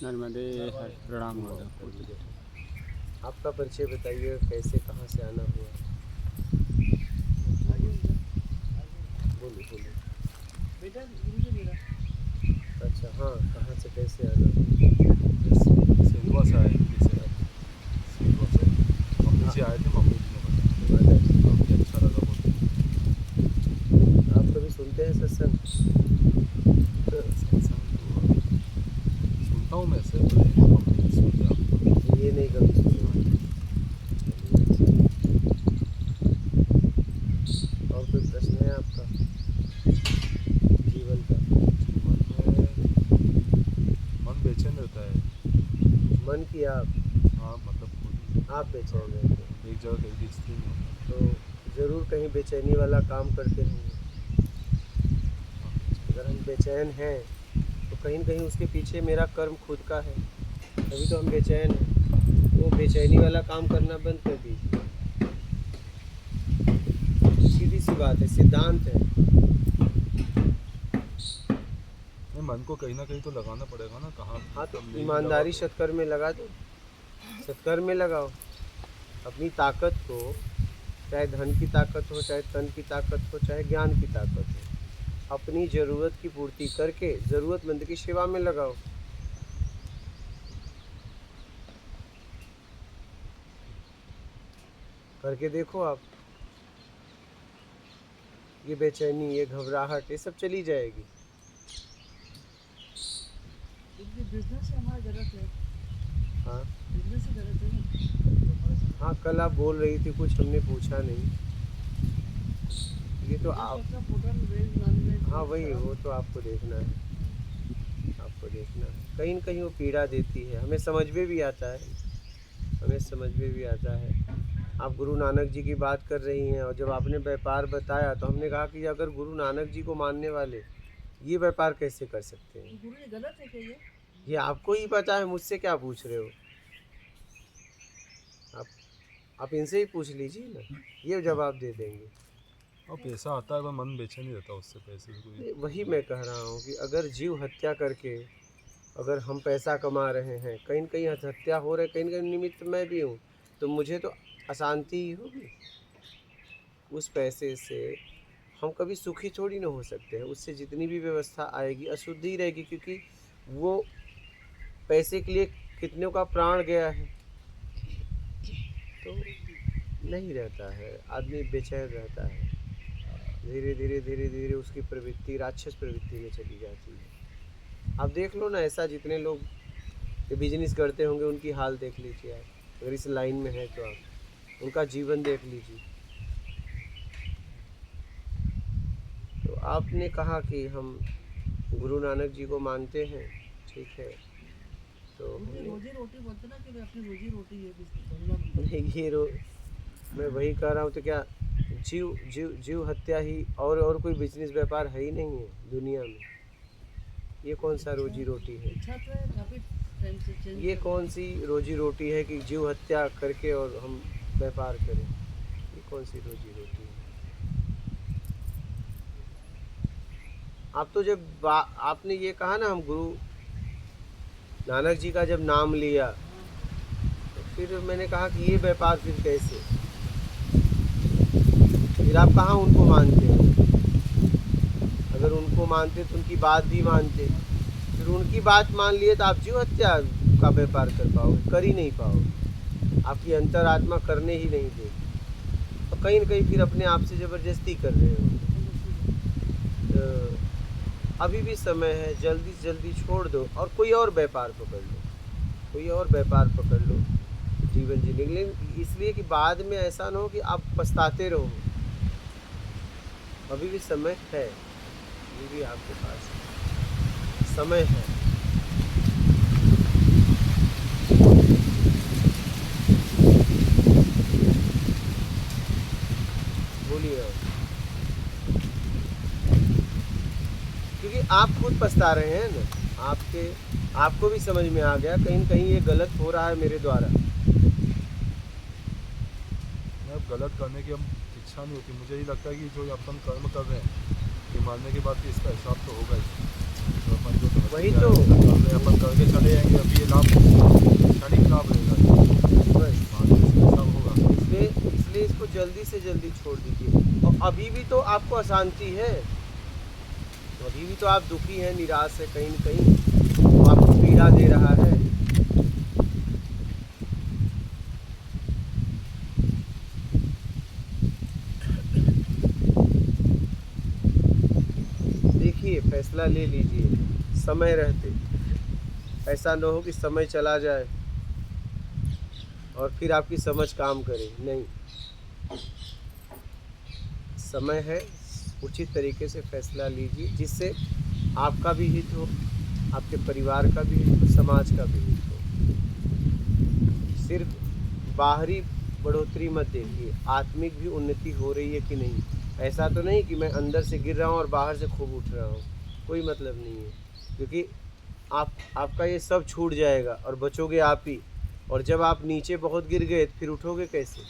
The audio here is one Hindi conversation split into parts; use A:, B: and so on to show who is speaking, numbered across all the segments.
A: नर्मदे हर प्रणाम माधव।
B: आपका परिचय बताइए, कैसे कहाँ से आना हुआ? बोलिए बोलिए।
C: बेटा गुरु से मेरा
B: अच्छा, हाँ, कहाँ से कैसे आना हुआ?
D: सेंधवा से आए थे, सेंधवा से मम्मी जी आए थे, मम्मी जी ने बताया, काफ़ी अच्छा लगा बहुत।
B: आप कभी सुनते हैं सत्संग?
D: सत्संग तो सुनता हूँ मैं से, मम्मी सुनते आप?
B: ये नहीं कभी सुना। और कोई प्रश्न है आपका जीवन का?
D: जीवन में मन बेचैन रहता है।
B: मन की आप
D: हाँ, मतलब खुद
B: आप बेचैन रहते हैं
D: एक जगह कहीं स्थिर नहीं होता।
B: तो ज़रूर कहीं बेचैनी वाला काम करते होंगे। अगर हम बेचैन हैं तो कहीं न कहीं उसके पीछे मेरा कर्म खुद का है, तभी तो हम बेचैन हैं। वो बेचैनी वाला काम करना बंद कर दीजिए। सीधी सी बात है, सिद्धांत है।
D: नहीं, मन को कहीं ना कहीं तो लगाना पड़ेगा ना, कहाँ
B: हाँ, तो
D: नहीं
B: ईमानदारी
D: लगा
B: सत्कर्म में लगा दो, सत्कर्म में लगाओ। अपनी ताकत को, चाहे धन की ताकत हो, चाहे तन की ताकत हो, चाहे ज्ञान की ताकत हो, अपनी ज़रूरत की पूर्ति करके ज़रूरतमंद की सेवा में लगाओ। करके देखो आप, ये बेचैनी, ये घबराहट, ये सब चली जाएगी।
C: इसलिए बिजनेस से हमारा गलत है।
B: हाँ
C: बिजनेस से गलत है ना।
B: हाँ, कल आप बोल रही थी कुछ, हमने पूछा नहीं। ये तो आप, हाँ वही, वो तो आपको देखना है, आपको देखना है। कहीं न कहीं वो पीड़ा देती है, हमें समझ में भी आता है, हमें समझ में भी आता है। आप गुरु नानक जी की बात कर रही हैं, और जब आपने व्यापार बताया तो हमने कहा कि अगर गुरु नानक जी को मानने वाले ये व्यापार कैसे कर सकते हैं?
C: गुरु ये गलत है क्या?
B: ये आपको ही पता है, मुझसे क्या पूछ रहे हो? आप इनसे ही पूछ लीजिए ना, ये जवाब दे देंगे।
D: और पैसा आता है, वह मन बेचैन नहीं रहता उससे, पैसे से कोई।
B: वही मैं कह रहा हूँ कि अगर जीव हत्या करके अगर हम पैसा कमा रहे हैं, कहीं न कहीं हत्या हो रही है, कहीं न कहीं निमित्त मैं भी हूँ, तो मुझे तो अशांति ही होगी। उस पैसे से हम कभी सुखी थोड़ी ना हो सकते हैं। उससे जितनी भी व्यवस्था आएगी अशुद्ध ही रहेगी, क्योंकि वो पैसे के लिए कितनों का प्राण गया है। तो नहीं रहता है, आदमी बेचैन रहता है। धीरे धीरे धीरे धीरे उसकी प्रवृत्ति राक्षस प्रवृत्ति में चली जाती है। आप देख लो ना, ऐसा जितने लोग ये बिजनेस करते होंगे उनकी हाल देख लीजिए आप, अगर इस लाइन में है तो आप उनका जीवन देख लीजिए। तो आपने कहा कि हम गुरु नानक जी को मानते हैं, ठीक है, तो
C: रोजी रोटी बोलते ना कि अपनी रोजी रोटी है
B: नहीं, मैं वही कह रहा हूँ, तो क्या जीव जीव जीव हत्या ही और कोई बिजनेस व्यापार है ही नहीं है दुनिया में? ये कौन सा रोजी रोटी है? ये कौन सी रोजी रोटी है कि जीव हत्या करके और हम व्यापार करें? ये कौन सी रोजी रोटी है? आप तो जब आपने ये कहा ना, हम गुरु नानक जी का जब नाम लिया, तो फिर मैंने कहा कि ये व्यापार फिर कैसे? फिर आप कहाँ उनको मानते हो? अगर उनको मानते तो उनकी बात भी मानते, फिर उनकी बात मान लिए तो आप जीव हत्या का व्यापार कर पाओगे? कर ही नहीं पाओगे। आपकी अंतरात्मा करने ही नहीं देगी, और कहीं न कहीं फिर अपने आप से ज़बरदस्ती कर रहे हो। तो अभी भी समय है, जल्दी से जल्दी छोड़ दो और कोई और व्यापार पकड़ लो, कोई और व्यापार पकड़ लो जीवन जीने के लिए, इसलिए कि बाद में ऐसा ना हो कि आप पछताते रहो। अभी भी समय है, अभी भी आपके पास समय है। बोलिए आप, क्योंकि आप खुद पछता रहे हैं ना, आपको भी समझ में आ गया कहीं न कहीं ये गलत हो रहा है मेरे द्वारा।
D: अब गलत करने की हम इच्छा नहीं होती, मुझे ही लगता है कि जो अपन कर्म कर रहे हैं, ये मानने के बाद कि इसका हिसाब तो होगा ही। तो अपन जो
B: वही तो
D: अपन करके चले जाएंगे,
B: अशांति है, अभी भी तो आप दुखी हैं, निराश है, कहीं न कहीं तो आपको पीड़ा दे रहा है। देखिए, फैसला ले लीजिए समय रहते, ऐसा न हो कि समय चला जाए और फिर आपकी समझ काम करे, नहीं। समय है, उचित तरीके से फैसला लीजिए जिससे आपका भी हित हो, आपके परिवार का भी हित हो, समाज का भी हित हो। सिर्फ बाहरी बढ़ोतरी मत देखिए, आत्मिक भी उन्नति हो रही है कि नहीं। ऐसा तो नहीं कि मैं अंदर से गिर रहा हूँ और बाहर से खूब उठ रहा हूँ, कोई मतलब नहीं है, क्योंकि आपका ये सब छूट जाएगा और बचोगे आप ही। और जब आप नीचे बहुत गिर गए तो फिर उठोगे कैसे,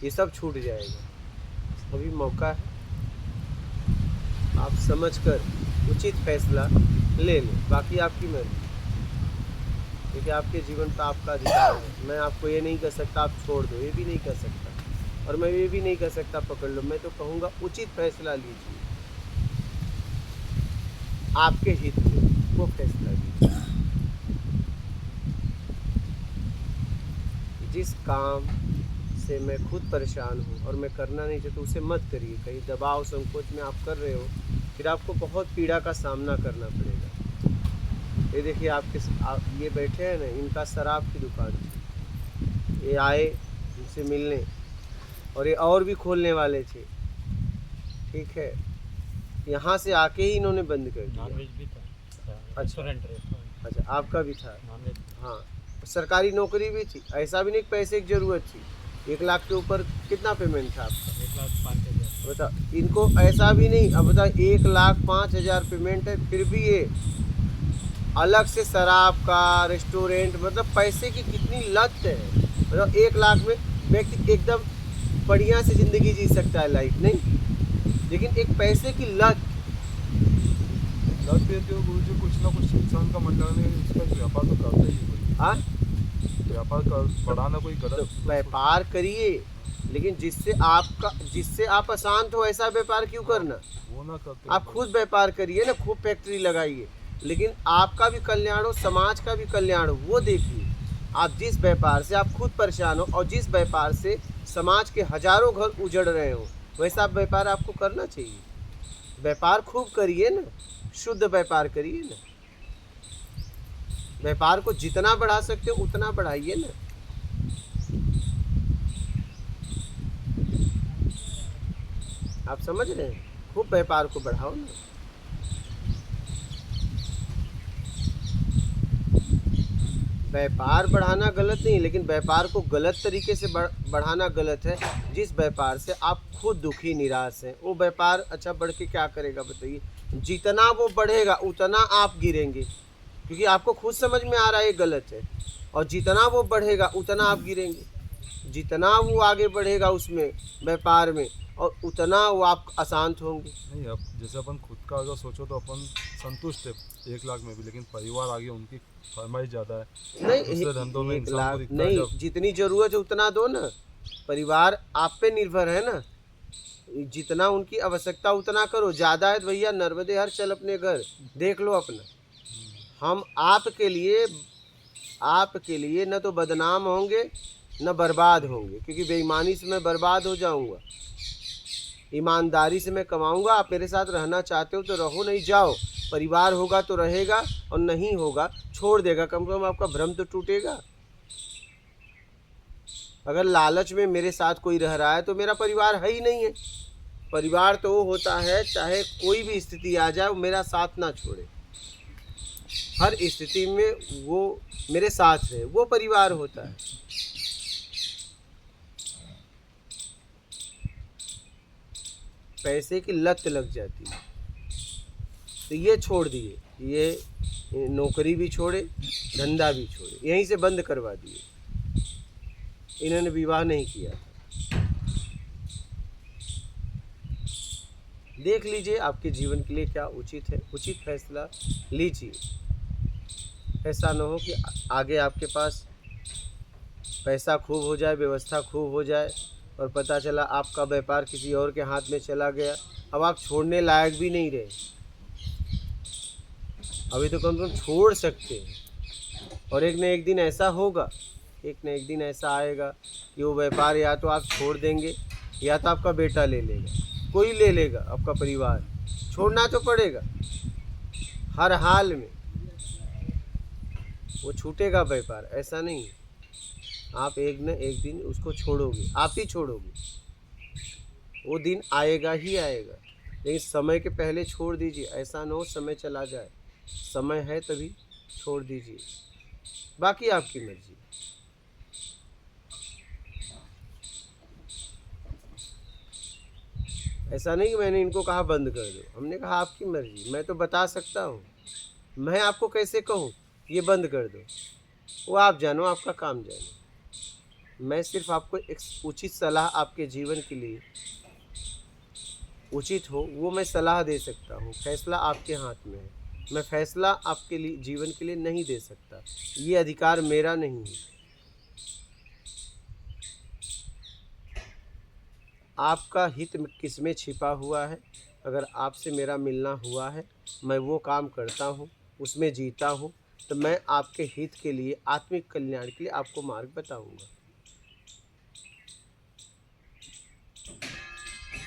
B: ये सब छूट जाएगा। अभी मौका है, आप समझकर उचित फैसला ले लें, बाकी आपकी मर्जी, क्योंकि आपके जीवन का आपका अधिकार है। मैं आपको ये नहीं कह सकता आप छोड़ दो, ये भी नहीं कह सकता, और मैं ये भी नहीं कह सकता पकड़ लो। मैं तो कहूँगा उचित फैसला लीजिए, आपके हित में वो फैसला लीजिए। जिस काम से मैं खुद परेशान हूँ और मैं करना नहीं चाहता, उसे मत करिए। कहीं दबाव संकोच में आप कर रहे हो, फिर आपको बहुत पीड़ा का सामना करना पड़ेगा। ये देखिए, ये बैठे हैं ना, इनका शराब की दुकान थी, ये आए उनसे मिलने, और ये और भी खोलने वाले थे, ठीक है। यहाँ से आके ही इन्होंने बंद कर दिया।
A: नॉनवेज भी था,
B: रेस्टोरेंट
A: रेस्टोरेंट।
B: अच्छा, आपका भी था?
A: नॉनवेज।
B: हाँ, सरकारी नौकरी भी थी, ऐसा भी नहीं पैसे की ज़रूरत थी। 1 लाख के ऊपर कितना पेमेंट था आपका?
A: 1,05,000।
B: बता, इनको ऐसा भी नहीं। अब बता, 1,05,000 पेमेंट है, फिर भी ये अलग से शराब का रेस्टोरेंट, मतलब पैसे की कितनी लत है। मतलब 1 लाख में व्यक्ति एकदम बढ़िया से ज़िंदगी जी सकता है, लाइफ नहीं, लेकिन एक पैसे की लत
D: ये तो गुरु जी, कुछ ना कुछ इंसान का मन लगाने उसका व्यापार तो करता ही है कोई।
B: हाँ,
D: व्यापार कर बढ़ाना कोई
B: तो
D: गलत
B: व्यापार करिए, लेकिन जिससे आप अशांत हो, ऐसा व्यापार क्यों करना।
D: वो ना करते।
B: आप खुद व्यापार करिए ना, खूब फैक्ट्री लगाइए, लेकिन आपका भी कल्याण हो, समाज का भी कल्याण हो, वो देखिए। आप जिस व्यापार से आप खुद परेशान हो और जिस व्यापार से समाज के हजारों घर उजड़ रहे हो, वैसा व्यापार आपको करना चाहिए। व्यापार खूब करिए ना, शुद्ध व्यापार करिए ना। व्यापार को जितना बढ़ा सकते हो उतना बढ़ाइए ना। आप समझ रहे हैं, खूब व्यापार को बढ़ाओ ना। व्यापार बढ़ाना गलत नहीं, लेकिन व्यापार को गलत तरीके से बढ़ाना गलत है। जिस व्यापार से आप खुद दुखी निराश हैं, वो व्यापार अच्छा बढ़ के क्या करेगा बताइए। जितना वो बढ़ेगा उतना आप गिरेंगे, क्योंकि आपको खुद समझ में आ रहा है ये गलत है। और जितना वो बढ़ेगा उतना आप गिरेंगे। जितना वो आगे बढ़ेगा उसमें व्यापार में, और उतना वो आप अशांत होंगे।
D: नहीं, अब जैसे अपन खुद का अगर सोचो तो अपन संतुष्ट है 1 लाख में भी, लेकिन परिवार आगे उनकी फरमाइश ज़्यादा है।
B: नहीं,
D: दूसरे धंधों में
B: 1
D: इंसान
B: लाख
D: को दिखता है
B: नहीं,
D: जब
B: जितनी जरूरत है उतना दो ना। परिवार आप पे निर्भर है ना, जितना उनकी आवश्यकता उतना करो। ज़्यादा है तो भैया नर्मदे हर चल अपने घर, देख लो अपना। हम आपके लिए न तो बदनाम होंगे न बर्बाद होंगे, क्योंकि बेईमानी से मैं बर्बाद हो जाऊंगा, ईमानदारी से मैं कमाऊंगा। आप मेरे साथ रहना चाहते हो तो रहो, नहीं जाओ। परिवार होगा तो रहेगा, और नहीं होगा छोड़ देगा, कम से कम आपका भ्रम तो टूटेगा। अगर लालच में मेरे साथ कोई रह रहा है तो मेरा परिवार है ही नहीं है। परिवार तो वो होता है, चाहे कोई भी स्थिति आ जाए, वो मेरा साथ ना छोड़े, हर स्थिति में वो मेरे साथ है, वो परिवार होता है। पैसे की लत लग जाती है, तो ये छोड़ दिए, ये नौकरी भी छोड़े, धंधा भी छोड़े, यहीं से बंद करवा दिए। इन्होंने विवाह नहीं किया था। देख लीजिए आपके जीवन के लिए क्या उचित है, उचित फैसला लीजिए। ऐसा ना हो कि आगे आपके पास पैसा खूब हो जाए, व्यवस्था खूब हो जाए, और पता चला आपका व्यापार किसी और के हाथ में चला गया, अब आप छोड़ने लायक भी नहीं रहे। अभी तो कम से कम छोड़ सकते हैं, और एक न एक दिन ऐसा होगा, एक न एक दिन ऐसा आएगा कि वो व्यापार या तो आप छोड़ देंगे या तो आपका बेटा ले लेगा, कोई ले लेगा, आपका परिवार। छोड़ना तो पड़ेगा हर हाल में, वो छूटेगा व्यापार, ऐसा नहीं है। आप एक न एक दिन उसको छोड़ोगे, आप ही छोड़ोगे, वो दिन आएगा ही आएगा। लेकिन समय के पहले छोड़ दीजिए, ऐसा ना हो समय चला जाए। समय है तभी छोड़ दीजिए, बाकी आपकी मर्जी। ऐसा नहीं कि मैंने इनको कहा बंद कर दो, हमने कहा आपकी मर्जी। मैं तो बता सकता हूँ, मैं आपको कैसे कहूँ ये बंद कर दो, वो आप जानो, आपका काम जानो। मैं सिर्फ आपको एक उचित सलाह आपके जीवन के लिए उचित हो वो मैं सलाह दे सकता हूँ। फैसला आपके हाथ में है, मैं फैसला आपके लिए जीवन के लिए नहीं दे सकता, ये अधिकार मेरा नहीं है। आपका हित किस में छिपा हुआ है? अगर आपसे मेरा मिलना हुआ है, मैं वो काम करता हूँ, उसमें जीता हूँ, तो मैं आपके हित के लिए, आत्मिक कल्याण के लिए आपको मार्ग बताऊँगा।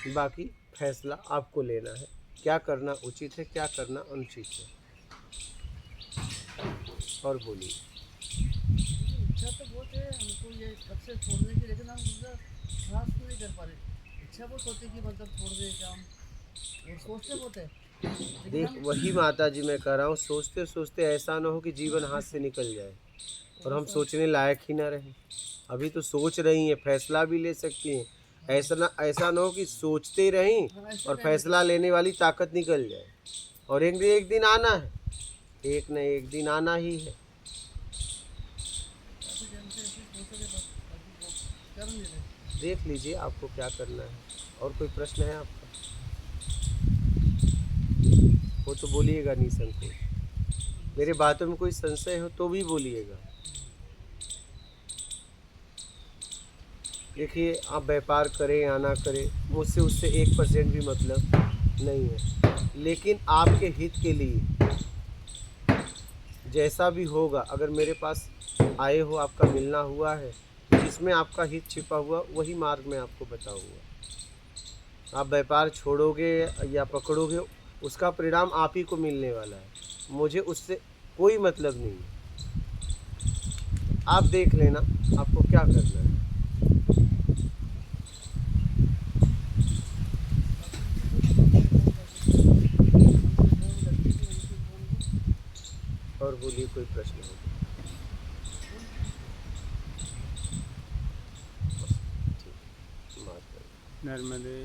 B: बाकी फैसला आपको लेना है, क्या करना उचित है, क्या करना अनुचित है। और बोलिए।
C: इच्छा तो बहुत है हमको ये कब से छोड़ने की, लेकिन हम उसका साहस नहीं कर पा रहे। इच्छा बहुत होती है कि मतलब छोड़ दे काम, और सोचते बहुत है, लेकिन
B: देख,
C: हम
B: वही माता जी मैं कह रहा हूँ, सोचते सोचते ऐसा ना हो कि जीवन हाथ से निकल जाए और हम सोचने लायक ही ना रहें। अभी तो सोच रही हैं, फैसला भी ले सकती हैं। ऐसा ना हो कि सोचते रहें और फैसला लेने वाली ताकत निकल जाए। और एक दिन आना है, एक न एक दिन आना ही है।
C: काफ़ी टाइम से ऐसे सोच रहे, बस अभी वो कर नहीं रहे।
B: देख लीजिए आपको क्या करना है। और कोई प्रश्न है आपका? वो तो बोलिएगा निसंकोच। मेरे बातों में कोई संशय हो तो भी बोलिएगा। देखिए, आप व्यापार करें या ना करें, मुझसे उससे 1% भी मतलब नहीं है। लेकिन आपके हित के लिए जैसा भी होगा, अगर मेरे पास आए हो, आपका मिलना हुआ है, जिसमें आपका हित छिपा हुआ, वही मार्ग मैं आपको बताऊंगा। आप व्यापार छोड़ोगे या पकड़ोगे, उसका परिणाम आप ही को मिलने वाला है, मुझे उससे कोई मतलब नहीं है। आप देख लेना आपको क्या करना है। और बोलिए, कोई प्रश्न हो तो? ठीक, बात करें।
A: नर्मदे